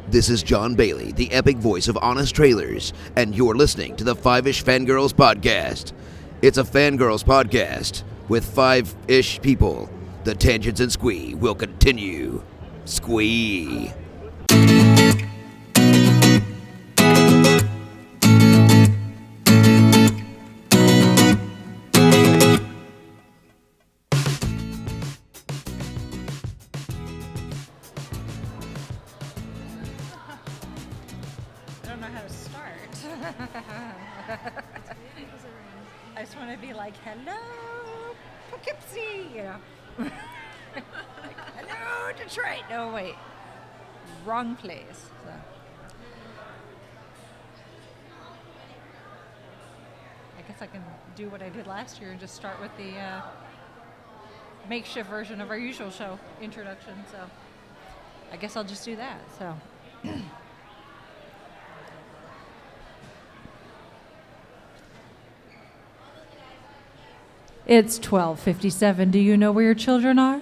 This is John Bailey, the epic voice of Honest Trailers, and you're listening to the Five-ish Fangirls podcast. It's a Fangirls podcast with five-ish people. The tangents and squee will continue. Squee. I just want to be like, hello, Poughkeepsie, you know. Like, hello, Detroit. No, wait. Wrong place. So. I guess I can do what I did last year and just start with the makeshift version of our usual show introduction. So I guess I'll just do that. So. It's 12:57. Do you know where your children are?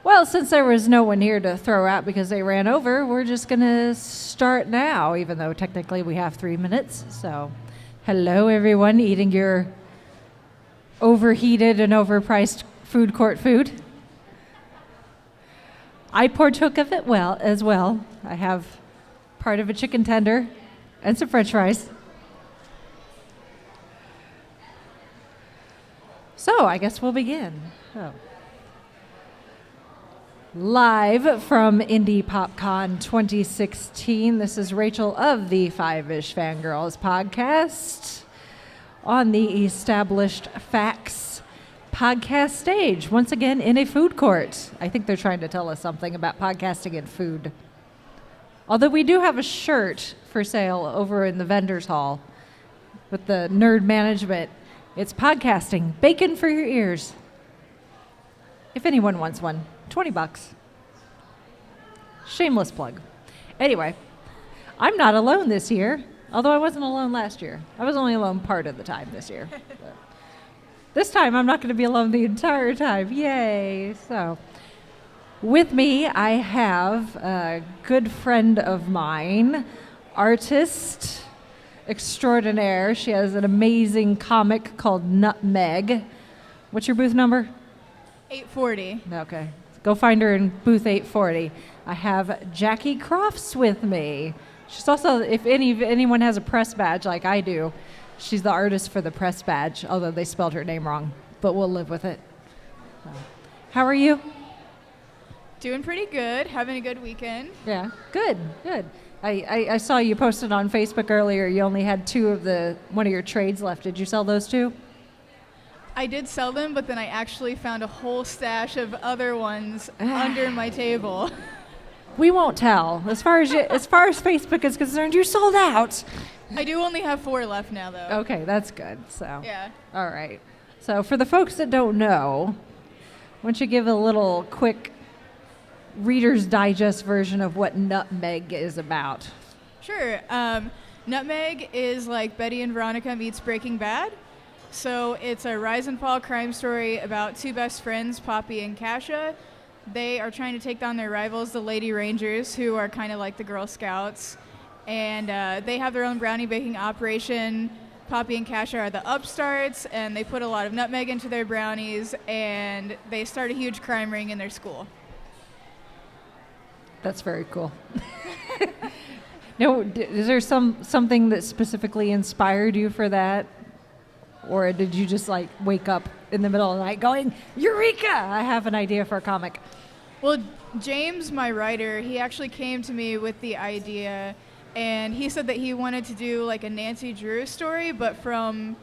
Well, since there was no one here to throw out because they ran over, we're just going to start now, even though technically we have 3 minutes. So, hello, everyone eating your overheated and overpriced food court food. I partook of it as well. I have part of a chicken tender and some French fries. So I guess we'll begin. Live from Indy Pop Con 2016, this is Rachel of the Five-ish Fangirls podcast on the Established Facts podcast stage, once again in a food court. I think they're trying to tell us something about podcasting and food. Although we do have a shirt for sale over in the vendor's hall with the nerd management. It's podcasting, bacon for your ears. If anyone wants one, $20. Shameless plug. Anyway, I'm not alone this year, although I wasn't alone last year. I was only alone part of the time this year. This time I'm not going to be alone the entire time. Yay! So. With me, I have a good friend of mine, artist extraordinaire. She has an amazing comic called Nutmeg. What's your booth number? 840. Okay. Go find her in booth 840. I have Jackie Crofts with me. She's also, if anyone has a press badge like I do, she's the artist for the press badge, although they spelled her name wrong, but we'll live with it. So, how are you? Doing pretty good. Having a good weekend. Yeah, good. I saw you posted on Facebook earlier. You only had one of your trades left. Did you sell those two? I did sell them, but then I actually found a whole stash of other ones under my table. We won't tell. As far as Facebook is concerned, you sold out. I do only have 4 left now, though. Okay, that's good. So. Yeah. All right. So for the folks that don't know, why don't you give a little quick Reader's Digest version of what Nutmeg is about? Sure. Nutmeg is like Betty and Veronica meets Breaking Bad. So it's a rise and fall crime story about 2 best friends, Poppy and Kasha. They are trying to take down their rivals, the Lady Rangers, who are kind of like the Girl Scouts. And they have their own brownie baking operation. Poppy and Kasha are the upstarts, and they put a lot of nutmeg into their brownies, and they start a huge crime ring in their school. That's very cool. No, is there something that specifically inspired you for that? Or did you just like wake up in the middle of the night going, Eureka, I have an idea for a comic? Well, James, my writer, he actually came to me with the idea, and he said that he wanted to do like a Nancy Drew story, but from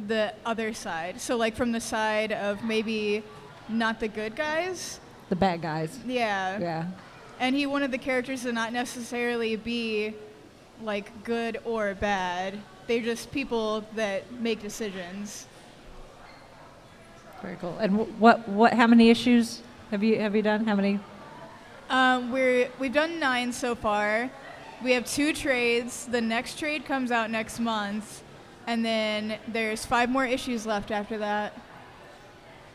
the other side. So like from the side of maybe not the good guys. The bad guys. Yeah. Yeah. And he wanted the characters to not necessarily be like good or bad. They're just people that make decisions. Very cool. And how many issues have you done? How many? We've done 9 so far. We have 2 trades. The next trade comes out next month, and then there's 5 more issues left after that.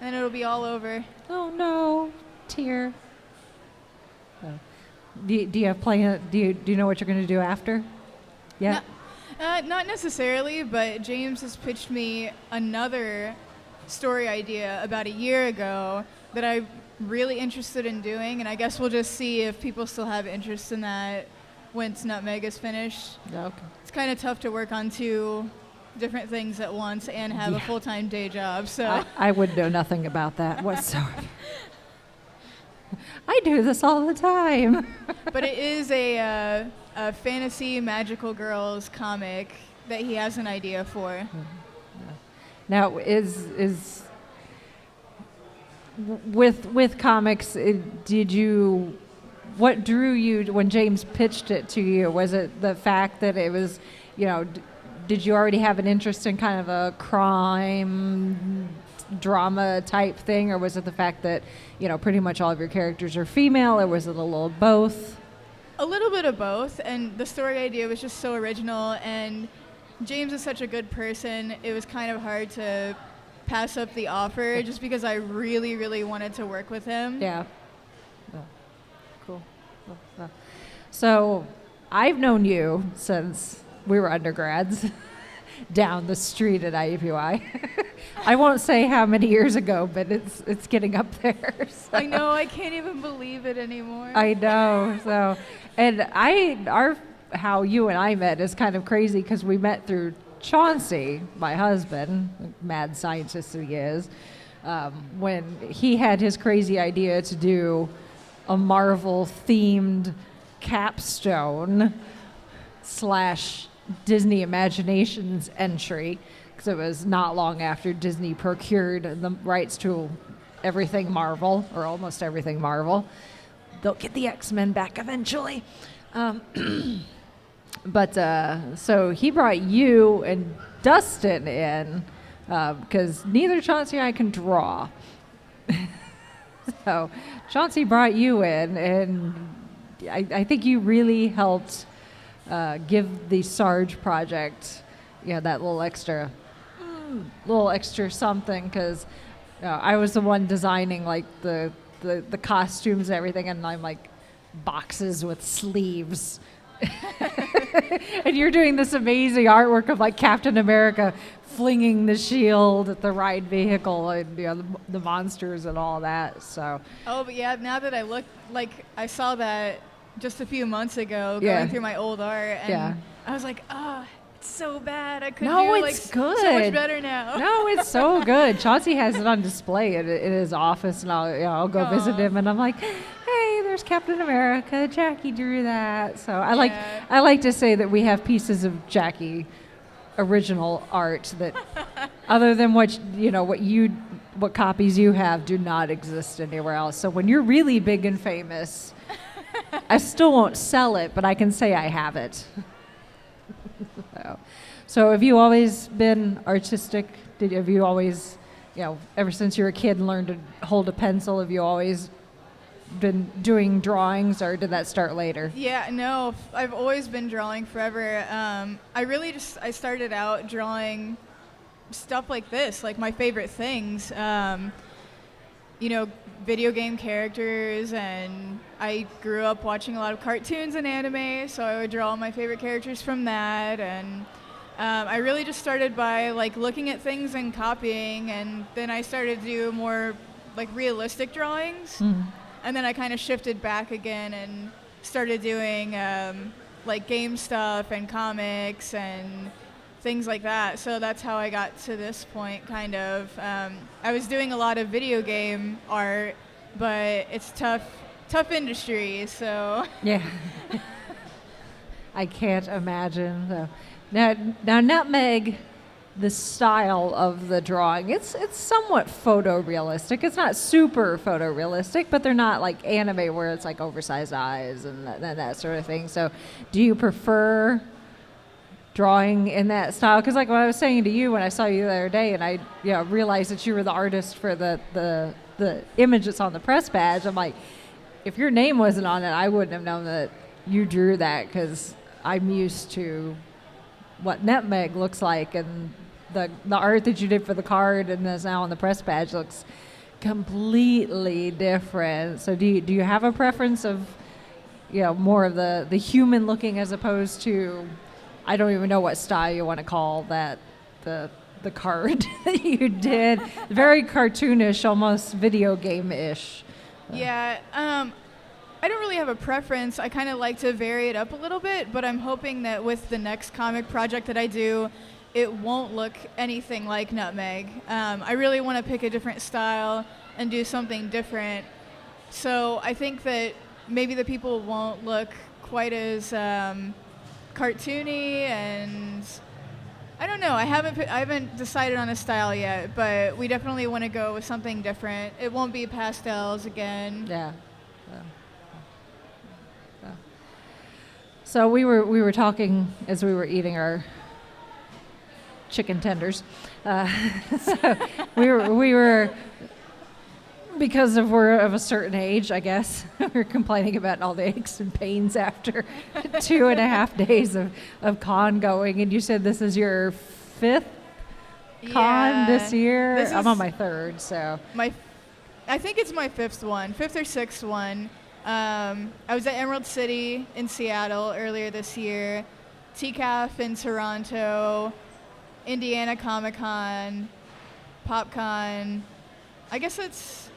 And it'll be all over. Oh no. here. So, do you have plan? Do you know what you're going to do after? Yeah. Not necessarily, but James has pitched me another story idea about a year ago that I'm really interested in doing, and I guess we'll just see if people still have interest in that once Nutmeg is finished. Okay. It's kind of tough to work on 2 different things at once and have a full-time day job, so. I would know nothing about that whatsoever. I do this all the time. But it is a fantasy magical girls comic that he has an idea for. Now, with comics, what drew you when James pitched it to you? Was it the fact that it was, did you already have an interest in kind of a crime drama type thing, or was it the fact that, pretty much all of your characters are female, or was it a little of both? A little bit of both, and the story idea was just so original, and James is such a good person, it was kind of hard to pass up the offer just because I really, really wanted to work with him. Yeah. Oh, cool. So I've known you since we were undergrads down the street at IUPUI. I won't say how many years ago, but it's getting up there. So. I know, I can't even believe it anymore. I know. So, and how you and I met is kind of crazy because we met through Chauncey, my husband, mad scientist he is, when he had his crazy idea to do a Marvel-themed capstone / Disney Imaginations entry, because it was not long after Disney procured the rights to everything Marvel, or almost everything Marvel. They'll get the X-Men back eventually. But so he brought you and Dustin in because neither Chauncey and I can draw. So Chauncey brought you in, and I think you really helped give the Sarge project, that little extra something, because I was the one designing like the costumes and everything, and I'm like boxes with sleeves. And you're doing this amazing artwork of like Captain America flinging the shield at the ride vehicle and the monsters and all that. So. Oh, but yeah, now that I look, like I saw that just a few months ago going through my old art, and I was like, it's so bad. I could do like good. So much better now. No, it's so good. Chauncey has it on display in his office, and I'll go visit him, and I'm like, hey, there's Captain America. Jackie drew that. So I like to say that we have pieces of Jackie original art that, other than what copies you have, do not exist anywhere else. So when you're really big and famous, I still won't sell it, but I can say I have it. So have you always been artistic? Have you always, ever since you were a kid and learned to hold a pencil, have you always been doing drawings, or did that start later? Yeah, no, I've always been drawing forever. I started out drawing stuff like this, like my favorite things. Video game characters, and I grew up watching a lot of cartoons and anime, so I would draw all my favorite characters from that, and I really just started by like looking at things and copying, and then I started to do more like realistic drawings, and then I kind of shifted back again and started doing like game stuff and comics and things like that. So that's how I got to this point, kind of. I was doing a lot of video game art, but it's tough industry, so. Yeah. I can't imagine. So. Now Nutmeg, the style of the drawing, it's somewhat photorealistic. It's not super photorealistic, but they're not like anime where it's like oversized eyes and that sort of thing. So do you prefer drawing in that style? Because like what I was saying to you when I saw you the other day, and I realized that you were the artist for the image that's on the press badge. I'm like, if your name wasn't on it, I wouldn't have known that you drew that, because I'm used to what Nutmeg looks like, and the art that you did for the card and is now on the press badge looks completely different. So do you have a preference of, more of the human looking as opposed to, I don't even know what style you want to call that, the card that you did, very cartoonish, almost video game-ish. Yeah, I don't really have a preference. I kind of like to vary it up a little bit, but I'm hoping that with the next comic project that I do, it won't look anything like Nutmeg. I really want to pick a different style and do something different. So I think that maybe the people won't look quite as cartoony, and I don't know. I haven't decided on a style yet, but we definitely want to go with something different. It won't be pastels again. Yeah. So we were talking as we were eating our chicken tenders. So we were because we're of a certain age, I guess. We're complaining about all the aches and pains after 2.5 days of con going, and you said this is your 5th con this year. I'm on my 3rd, so I think it's my 5th or 6th one. I was at Emerald City in Seattle earlier this year, TCAF in Toronto, Indiana Comic Con, Pop Con. I guess it's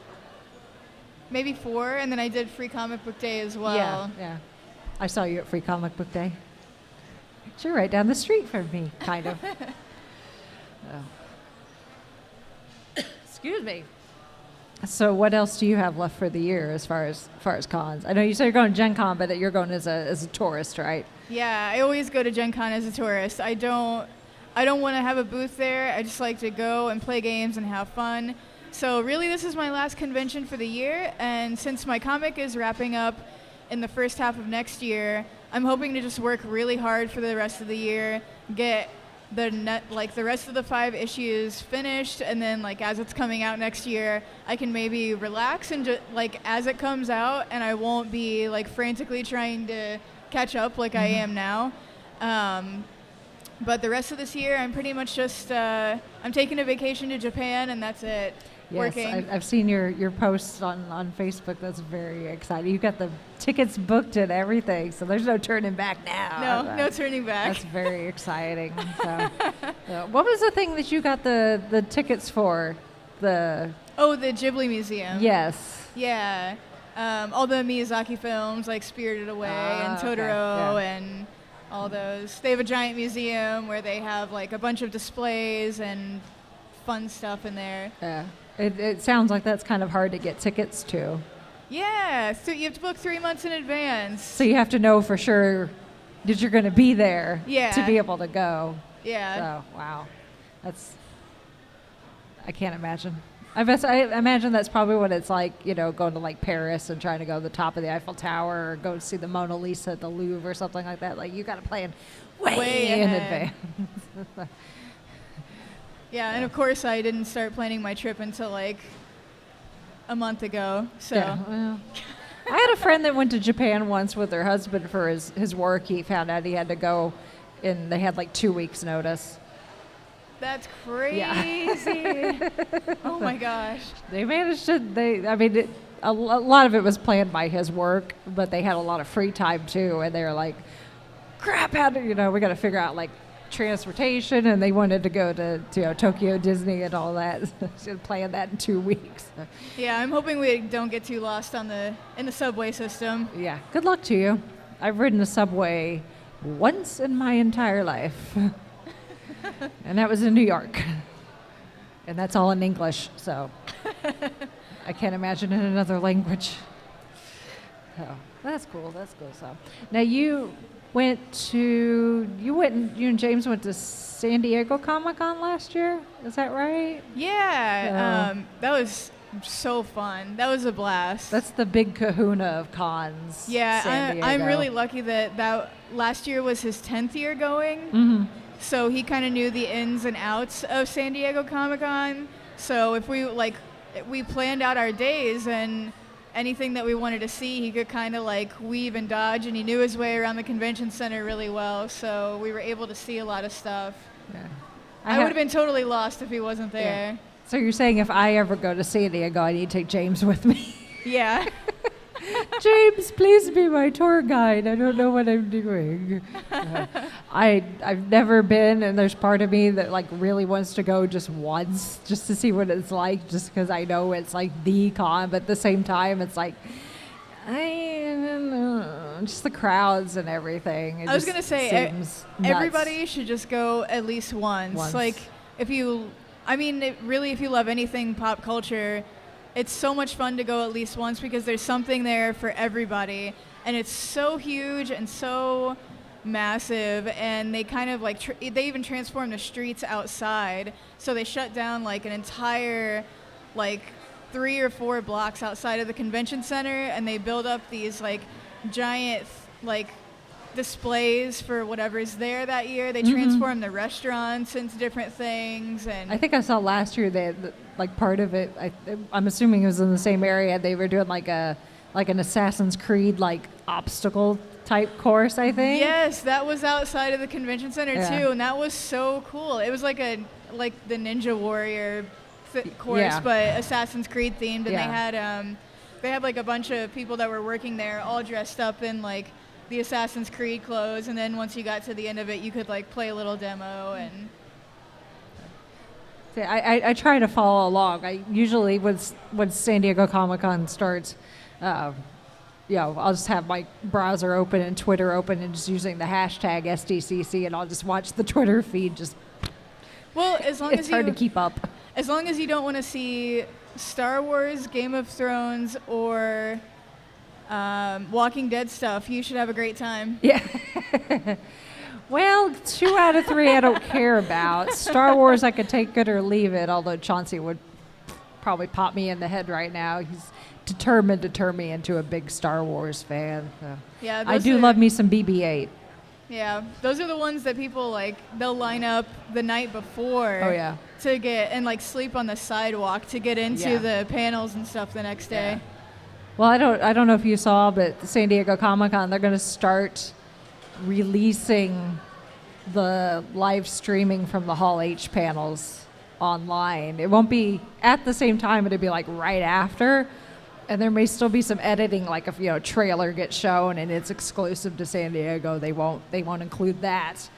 maybe 4, and then I did Free Comic Book Day as well. Yeah. I saw you at Free Comic Book Day. You're right down the street from me, kind of. Excuse me. So what else do you have left for the year as far as cons? I know you said you're going to Gen Con, but you're going as a tourist, right? Yeah, I always go to Gen Con as a tourist. I don't want to have a booth there. I just like to go and play games and have fun. So really, this is my last convention for the year, and since my comic is wrapping up in the first half of next year, I'm hoping to just work really hard for the rest of the year, get the rest of the 5 issues finished, and then as it's coming out next year, I can maybe relax and just as it comes out, and I won't be frantically trying to catch up like I am now. But the rest of this year, I'm pretty much just I'm taking a vacation to Japan, and that's it. Yes, working. I've seen your posts on Facebook. That's very exciting. You've got the tickets booked and everything, so there's no turning back now. No turning back. That's very exciting. So, what was the thing that you got the tickets for? The Ghibli Museum. Yes. Yeah. All the Miyazaki films like Spirited Away and Totoro and all those. They have a giant museum where they have a bunch of displays and fun stuff in there. Yeah. It sounds like that's kind of hard to get tickets to. Yeah, so you have to book 3 months in advance. So you have to know for sure that you're going to be there to be able to go. Yeah. So, wow. I can't imagine. I imagine that's probably what it's like, going to Paris and trying to go to the top of the Eiffel Tower or go see the Mona Lisa at the Louvre or something like that. You got to plan way in advance. Yeah, and of course I didn't start planning my trip until a month ago. So well, I had a friend that went to Japan once with her husband for his work. He found out he had to go, and they had 2 weeks notice. That's crazy. Yeah. Oh my gosh. They managed to. A lot of it was planned by his work, but they had a lot of free time too, and they were like, "Crap! How do we got to figure out transportation?" And they wanted to go to Tokyo Disney and all that. So plan that in 2 weeks. Yeah, I'm hoping we don't get too lost in the subway system. Yeah. Good luck to you. I've ridden the subway once in my entire life. And that was in New York. And that's all in English, so I can't imagine in another language. So that's cool. So now you and James went to San Diego Comic-Con last year. Is that right? Yeah. That was so fun. That was a blast. That's the big kahuna of cons. Yeah, I'm really lucky that last year was his 10th year going. Mm-hmm. So he kind of knew the ins and outs of San Diego Comic-Con. So if we planned out our days, and anything that we wanted to see, he could kind of weave and dodge, and he knew his way around the convention center really well. So we were able to see a lot of stuff. Yeah. I would have been totally lost if he wasn't there. Yeah. So you're saying if I ever go to San Diego, I need to take James with me? Yeah. James, please be my tour guide. I don't know what I'm doing. I've never been, and there's part of me that like really wants to go just once, just to see what it's like, just because I know it's like the con, but at the same time, it's like, I don't know, just the crowds and everything. I was going to say, everybody should just go at least once. Like, if you love anything pop culture, it's so much fun to go at least once because there's something there for everybody. And it's so huge and so massive. And they kind of like, they even transform the streets outside. So they shut down like an entire, like, 3 or 4 blocks outside of the convention center. And they build up these like giant, like, displays for whatever's there that year. They transform the restaurants into different things. And I think I saw last year that like part of it, I'm assuming it was in the same area. They were doing like an Assassin's Creed like obstacle type course, I think. Yes, that was outside of the convention center too, and that was so cool. It was like the Ninja Warrior course, but Assassin's Creed themed, and they had like a bunch of people that were working there all dressed up in like the Assassin's Creed clothes, and then once you got to the end of it, you could like play a little demo. And I try to follow along. I usually when San Diego Comic-Con starts, I'll just have my browser open and Twitter open and just using the hashtag SDCC, and I'll just watch the Twitter feed. Just as long it's hard to keep up. As long as you don't want to see Star Wars, Game of Thrones, or Walking Dead stuff, you should have a great time. Yeah. Well, 2 out of 3 I don't care about. Star Wars I could take it or leave it, although Chauncey would probably pop me in the head right now. He's determined to turn me into a big Star Wars fan. So. Yeah, I do love me some BB-8. Yeah, those are the ones that people like, they'll line up the night before to get and like sleep on the sidewalk to get into the panels and stuff the next day. Yeah. Well, I don't know if you saw, but San Diego Comic-Con, they're going to start releasing the live streaming from the Hall H panels online. It won't be at the same time, it'll be like right after. And there may still be some editing, like if a trailer gets shown and it's exclusive to San Diego, they won't include that.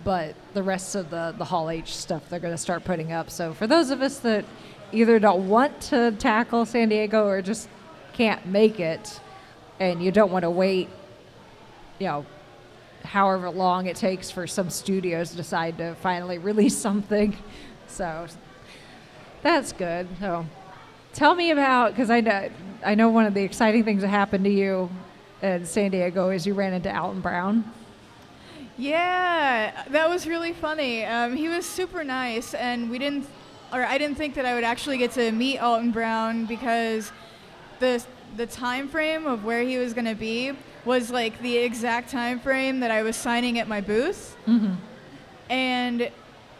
But the rest of the Hall H stuff they're going to start putting up. So for those of us that either don't want to tackle San Diego or just can't make it, and you don't want to wait, however long it takes for some studios to decide to finally release something. So that's good. So tell me about, because I know one of the exciting things that happened to you in San Diego is you ran into Alton Brown. Yeah, that was really funny. He was super nice, and I didn't think that I would actually get to meet Alton Brown because the time frame of where he was going to be was like the exact time frame that I was signing at my booth. Mm-hmm. And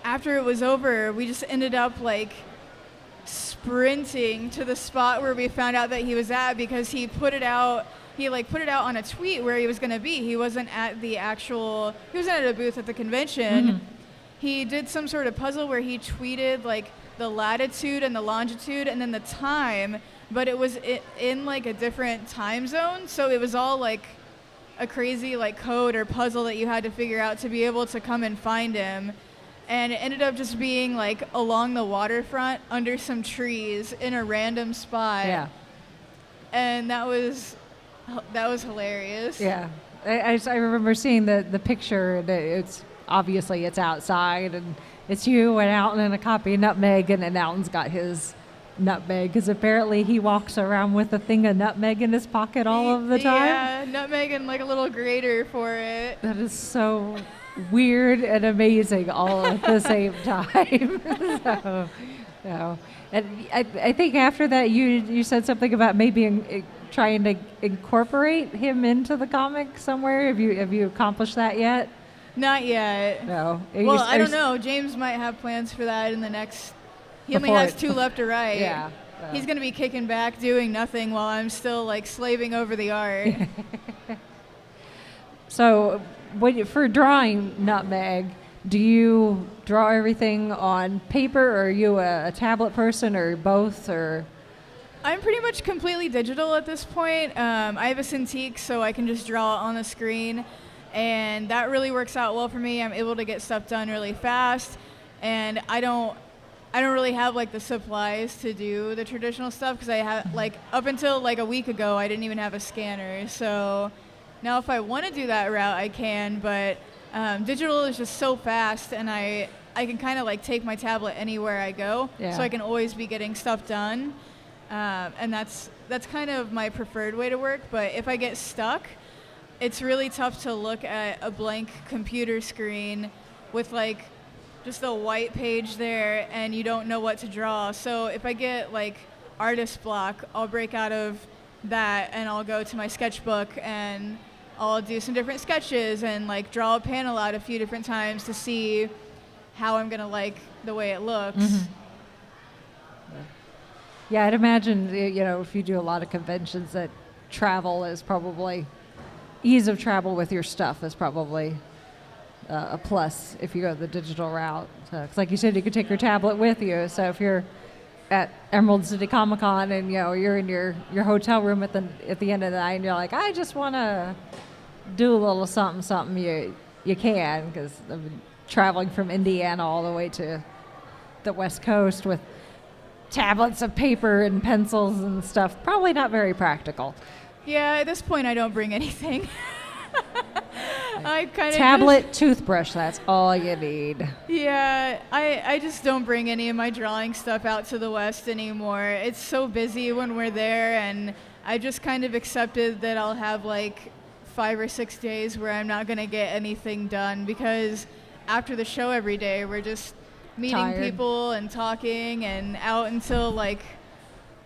after it was over, we just ended up like sprinting to the spot where we found out that he was at, because he put it out on a tweet where he was going to be. He wasn't at a booth at the convention. Mm-hmm. He did some sort of puzzle where he tweeted like the latitude and the longitude and then the time, but it was in like a different time zone. So it was all like a crazy like code or puzzle that you had to figure out to be able to come and find him. And it ended up just being like along the waterfront under some trees in a random spot. Yeah. And that was hilarious. Yeah. I remember seeing the picture, and it's obviously it's outside, and it's you and Alton and a copy of Nutmeg, and then Alton's got his Nutmeg, because apparently he walks around with a thing of Nutmeg in his pocket all of the time. Yeah, Nutmeg and like a little grater for it. That is so weird and amazing all at the same time. And I think after that you said something about maybe trying to incorporate him into the comic somewhere. Have you accomplished that yet? Not yet. No. Well, I don't know. James might have plans for that in the next. He only has 2 left to write. Yeah. He's going to be kicking back, doing nothing while I'm still like slaving over the art. So, for drawing Nutmeg, Do you draw everything on paper, or are you a tablet person, or both, or? I'm pretty much completely digital at this point. I have a Cintiq, so I can just draw on the screen, and that really works out well for me. I'm able to get stuff done really fast, and I don't really have like the supplies to do the traditional stuff, because I have like up until like a week ago I didn't even have a scanner. So now if I want to do that route I can, but digital is just so fast, and I can kind of like take my tablet anywhere I go, so I can always be getting stuff done, and that's kind of my preferred way to work. But if I get stuck, it's really tough to look at a blank computer screen with like just a white page there and you don't know what to draw. So if I get like artist block, I'll break out of that and I'll go to my sketchbook and I'll do some different sketches and like draw a panel out a few different times to see how I'm gonna like the way it looks. Mm-hmm. Yeah, I'd imagine, if you do a lot of conventions, that travel is probably, ease of travel with your stuff is probably a plus if you go the digital route. Because like you said, you could take your tablet with you. So if you're at Emerald City Comic Con and you're in your hotel room at the end of the night and you're like, I just want to do a little something, you can, because I've been traveling from Indiana all the way to the West Coast with tablets of paper and pencils and stuff. Probably not very practical. Yeah, at this point I don't bring anything. I kind of tablet, toothbrush, that's all you need. Yeah, I just don't bring any of my drawing stuff out to the West anymore. It's so busy when we're there, and I just kind of accepted that I'll have like 5 or 6 days where I'm not going to get anything done, because after the show every day we're just meeting people and talking and out until like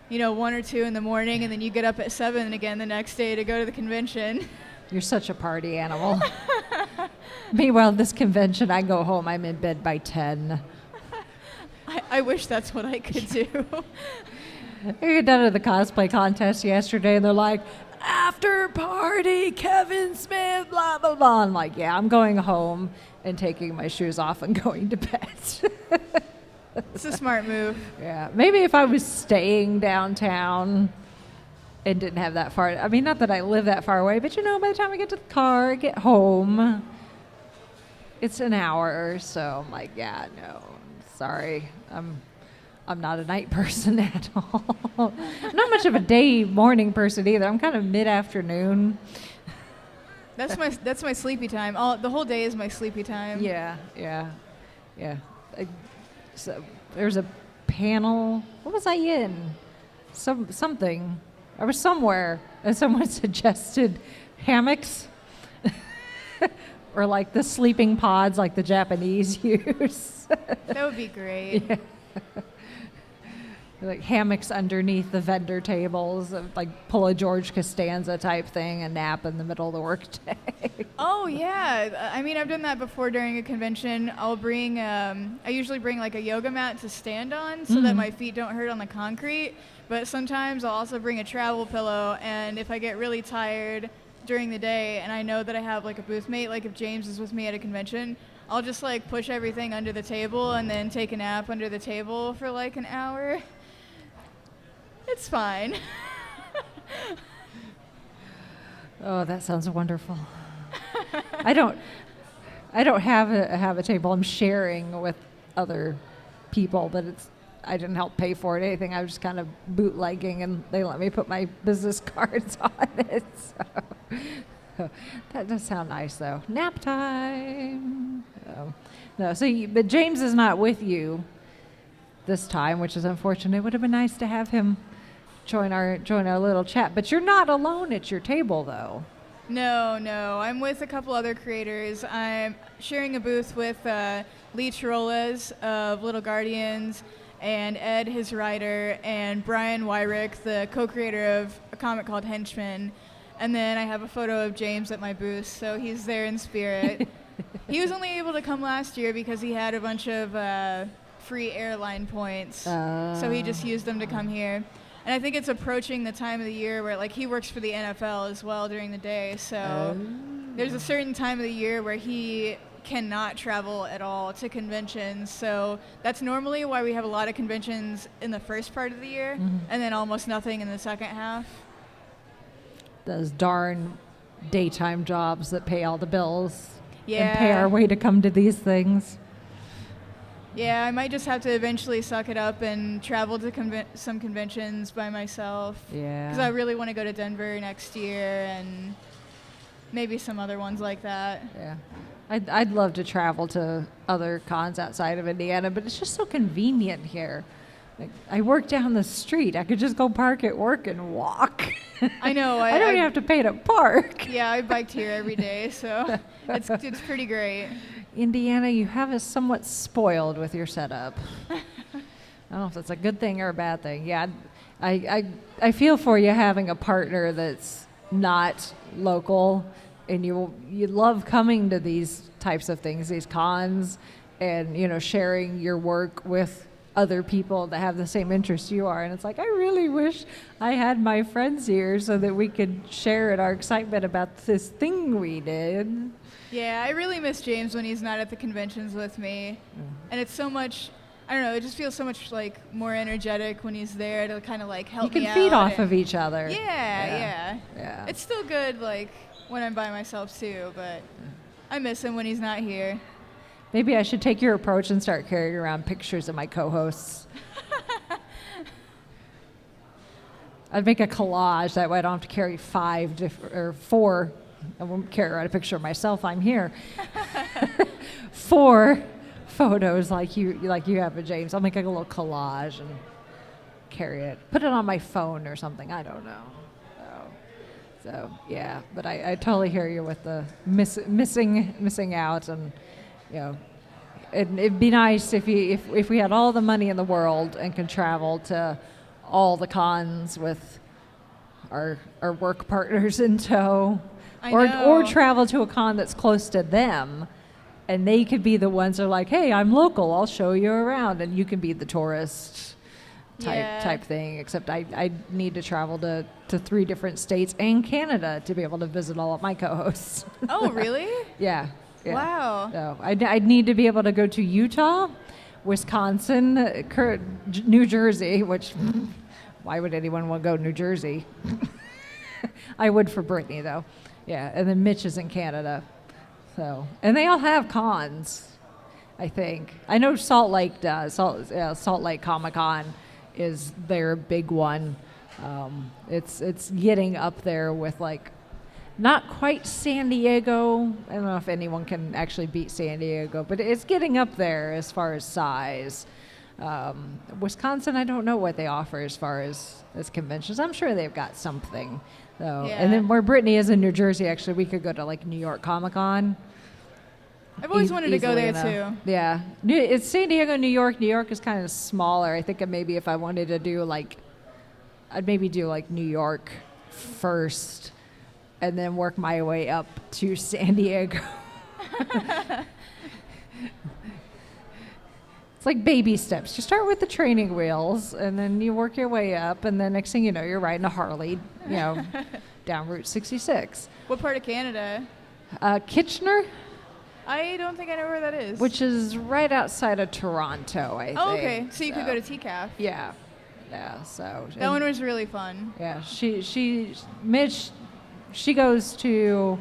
1 or 2 in the morning, and then you get up at 7 again the next day to go to the convention. You're such a party animal. Meanwhile, this convention, I go home, I'm in bed by 10. I wish that's what I could do. We got done at the cosplay contest yesterday, and they're like, after party, Kevin Smith, blah, blah, blah. I'm like, yeah, I'm going home and taking my shoes off and going to bed. It's a smart move. Yeah, maybe if I was staying downtown and didn't have that far. I mean, not that I live that far away, but by the time I get to the car, get home, it's an hour. So I'm like, yeah, no, sorry, I'm not a night person at all. I'm not much of a morning person either. I'm kind of mid-afternoon. That's my sleepy time. The whole day is my sleepy time. Yeah. So there's a panel. What was I in? Something. I was somewhere, and someone suggested hammocks, or like the sleeping pods, like the Japanese use. That would be great. Yeah. Like hammocks underneath the vendor tables, like pull a George Costanza type thing and nap in the middle of the workday. Oh yeah, I mean I've done that before during a convention. I usually bring like a yoga mat to stand on so that my feet don't hurt on the concrete. But sometimes I'll also bring a travel pillow, and if I get really tired during the day and I know that I have like a booth mate, like if James is with me at a convention, I'll just like push everything under the table and then take a nap under the table for like an hour. It's fine. Oh, that sounds wonderful. I don't have a table. I'm sharing with other people, but I didn't help pay for it or anything. I was just kind of bootlegging, and they let me put my business cards on it. So that does sound nice, though. Nap time. No, but James is not with you this time, which is unfortunate. It would have been nice to have him join our little chat. But you're not alone at your table, though. No. I'm with a couple other creators. I'm sharing a booth with Lee Chirolas of Little Guardians, and Ed, his writer, and Brian Wyrick, the co-creator of a comic called Henchmen. And then I have a photo of James at my booth, so he's there in spirit. He was only able to come last year because he had a bunch of free airline points, so he just used them to come here. And I think it's approaching the time of the year where, like, he works for the NFL as well during the day, so there's a certain time of the year where he cannot travel at all to conventions. So that's normally why we have a lot of conventions in the first part of the year and then almost nothing in the second half. Those darn daytime jobs that pay all the bills Yeah. and pay our way to come to these things. Yeah, I might just have to eventually suck it up and travel to some conventions by myself. Yeah. Because I really want to go to Denver next year and maybe some other ones like that. Yeah. I'd love to travel to other cons outside of Indiana, but it's just so convenient here. Like, I work down the street. I could just go park at work and walk. I know. I don't even have to pay to park. Yeah, I biked here every day, so it's pretty great. Indiana, you have us somewhat spoiled with your setup. I don't know if that's a good thing or a bad thing. Yeah, I feel for you having a partner that's not local, and you love coming to these types of things, these cons, and sharing your work with other people that have the same interests you are. And it's like, I really wish I had my friends here so that we could share in our excitement about this thing we did. Yeah, I really miss James when he's not at the conventions with me. And it's so much, I don't know, it just feels so much like more energetic when he's there to kind of like help me out. You can feed off of each other. Yeah. Yeah. It's still good like when I'm by myself too, but I miss him when he's not here. Maybe I should take your approach and start carrying around pictures of my co-hosts. I'd make a collage, that way I don't have to carry 4. I won't carry around a picture of myself. I'm here. 4 photos like you have of James. I'll make like a little collage and carry it. Put it on my phone or something. I don't know. So yeah. But I totally hear you with the missing out, and it'd be nice if we had all the money in the world and could travel to all the cons with our work partners in tow. Or travel to a con that's close to them, and they could be the ones that are like, hey, I'm local, I'll show you around, and you can be the tourist type thing, except I need to travel to 3 different states and Canada to be able to visit all of my co-hosts. Oh, really? Yeah. Wow. So I'd need to be able to go to Utah, Wisconsin, New Jersey, which why would anyone want to go to New Jersey? I would for Brittany, though. Yeah, and then Mitch is in Canada. So, and they all have cons, I think. I know Salt Lake does. Salt Lake Comic-Con is their big one. It's getting up there with like, not quite San Diego. I don't know if anyone can actually beat San Diego, but it's getting up there as far as size. Wisconsin, I don't know what they offer as far as conventions. I'm sure they've got something, though. Yeah. And then where Brittany is in New Jersey, actually, we could go to like New York Comic-Con. I've always wanted to go there too. Yeah. It's San Diego, New York. New York is kind of smaller. I think maybe if I wanted to do I'd maybe do like New York first and then work my way up to San Diego. It's like baby steps. You start with the training wheels, and then you work your way up, and then next thing you know, you're riding a Harley, down Route 66. What part of Canada? Kitchener, I don't think I know where that is. which is right outside of Toronto, I think. Oh, okay. So you could go to TCAF. Yeah. Yeah, so. That one was really fun. Yeah, Mitch, she goes to,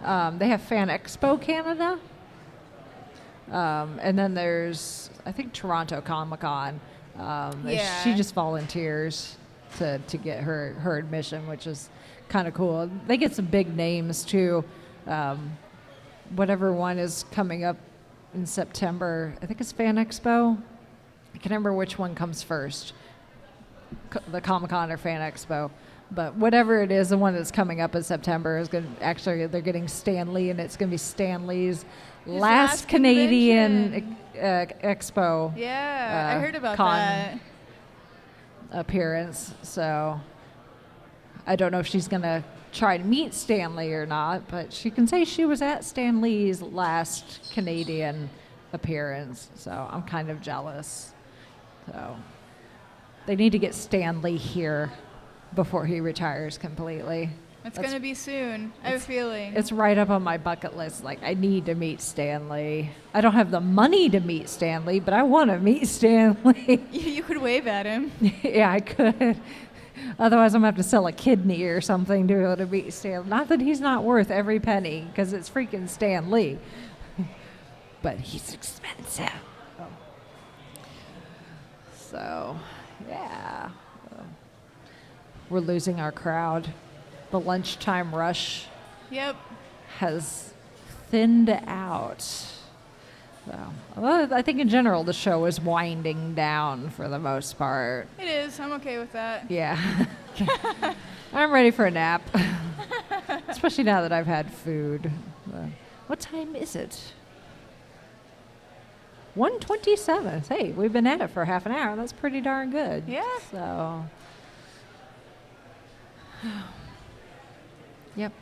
they have Fan Expo Canada. And then there's, I think, Toronto Comic-Con. Yeah. She just volunteers to get her admission, which is kind of cool. They get some big names, too. Whatever one is coming up in September, I think it's Fan Expo. I can't remember which one comes first, the Comic-Con or Fan Expo. But whatever it is, the one that's coming up in September is going to actually, they're getting Stan Lee, and it's going to be Stan Lee's last Canadian expo. Yeah, I heard about con that. Appearance. So I don't know if she's going to try to meet Stan Lee or not, but she can say she was at Stan Lee's last Canadian appearance. So I'm kind of jealous. So they need to get Stan Lee here before he retires completely. It's going to be soon. I have a feeling. It's right up on my bucket list. Like, I need to meet Stanley. I don't have the money to meet Stanley, but I want to meet Stanley. You could wave at him. Yeah, I could. Otherwise, I'm going to have to sell a kidney or something to be able to meet Stanley. Not that he's not worth every penny, because it's freaking Stan Lee. But he's expensive. So, yeah. We're losing our crowd. The lunchtime rush Yep. has thinned out. So, well, I think in general the show is winding down for the most part. It is. I'm okay with that. Yeah. I'm ready for a nap. Especially now that I've had food. What time is it? 1:27. Hey, we've been at it for half an hour. That's pretty darn good. Yeah. So, yep.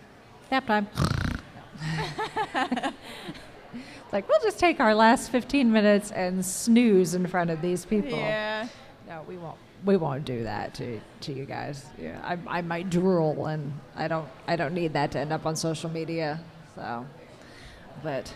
Nap time. Like, we'll just take our last 15 minutes and snooze in front of these people. Yeah. No, we won't. We won't do that to you guys. Yeah, I might drool, and I don't need that to end up on social media. So, but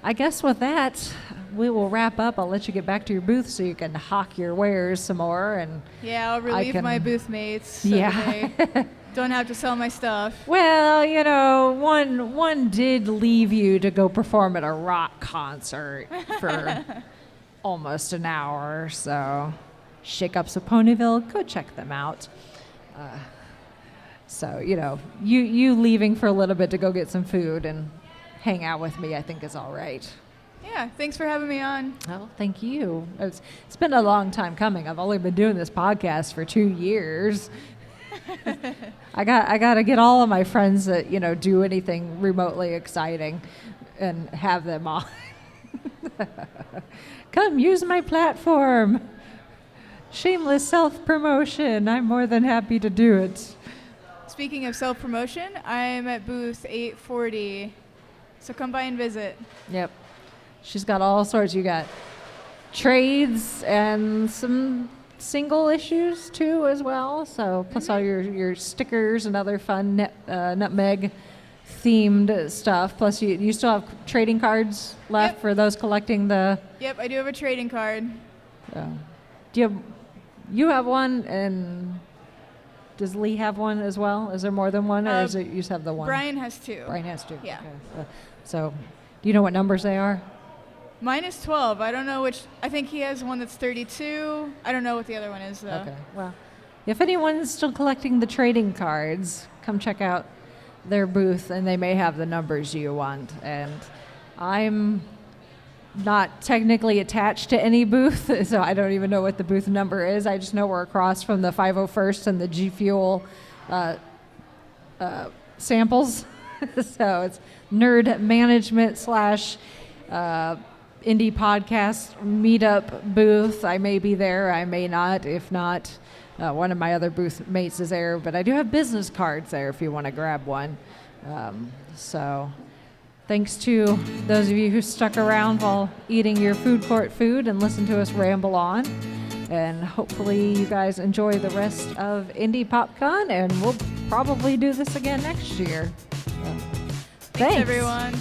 I guess with that, we will wrap up. I'll let you get back to your booth so you can hawk your wares some more, and Yeah, I'll relieve my booth mates. So Yeah. they don't have to sell my stuff. well, one did leave you to go perform at a rock concert for almost an hour. So, Shake Ups of Ponyville, go check them out. So, you leaving for a little bit to go get some food and hang out with me, I think is all right. Yeah, thanks for having me on. Oh, thank you. It's been a long time coming. I've only been doing this podcast for 2 years. I got to get all of my friends that, do anything remotely exciting and have them on. Come use my platform. Shameless self-promotion. I'm more than happy to do it. Speaking of self-promotion, I'm at booth 840, so come by and visit. Yep. She's got all sorts. You got trades and some single issues too as well. So plus all your stickers and other fun Nutmeg themed stuff. Plus you still have trading cards left Yep. for those collecting the. Yep, I do have a trading card. Do you have one, and does Lee have one as well? Is there more than one, or is it you just have the one? Brian has two. Brian has two. Yeah. Okay. So do you know what numbers they are? Mine is 12. I don't know which. I think he has one that's 32. I don't know what the other one is, though. Okay. Well, if anyone's still collecting the trading cards, come check out their booth, and they may have the numbers you want. And I'm not technically attached to any booth, so I don't even know what the booth number is. I just know we're across from the 501st and the G Fuel samples. So it's nerd management / indie podcast meetup booth. I may be there, I may not. If not, one of my other booth mates is there, but I do have business cards there if you want to grab one. So thanks to those of you who stuck around while eating your food court food and listened to us ramble on. And hopefully you guys enjoy the rest of Indy Pop Con, and we'll probably do this again next year. Thanks, everyone.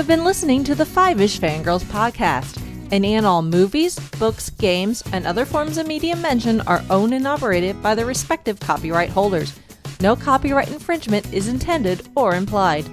Been listening to the 5-ish Fangirls podcast. Any and all movies, books, games, and other forms of media mentioned are owned and operated by the respective copyright holders. No copyright infringement is intended or implied.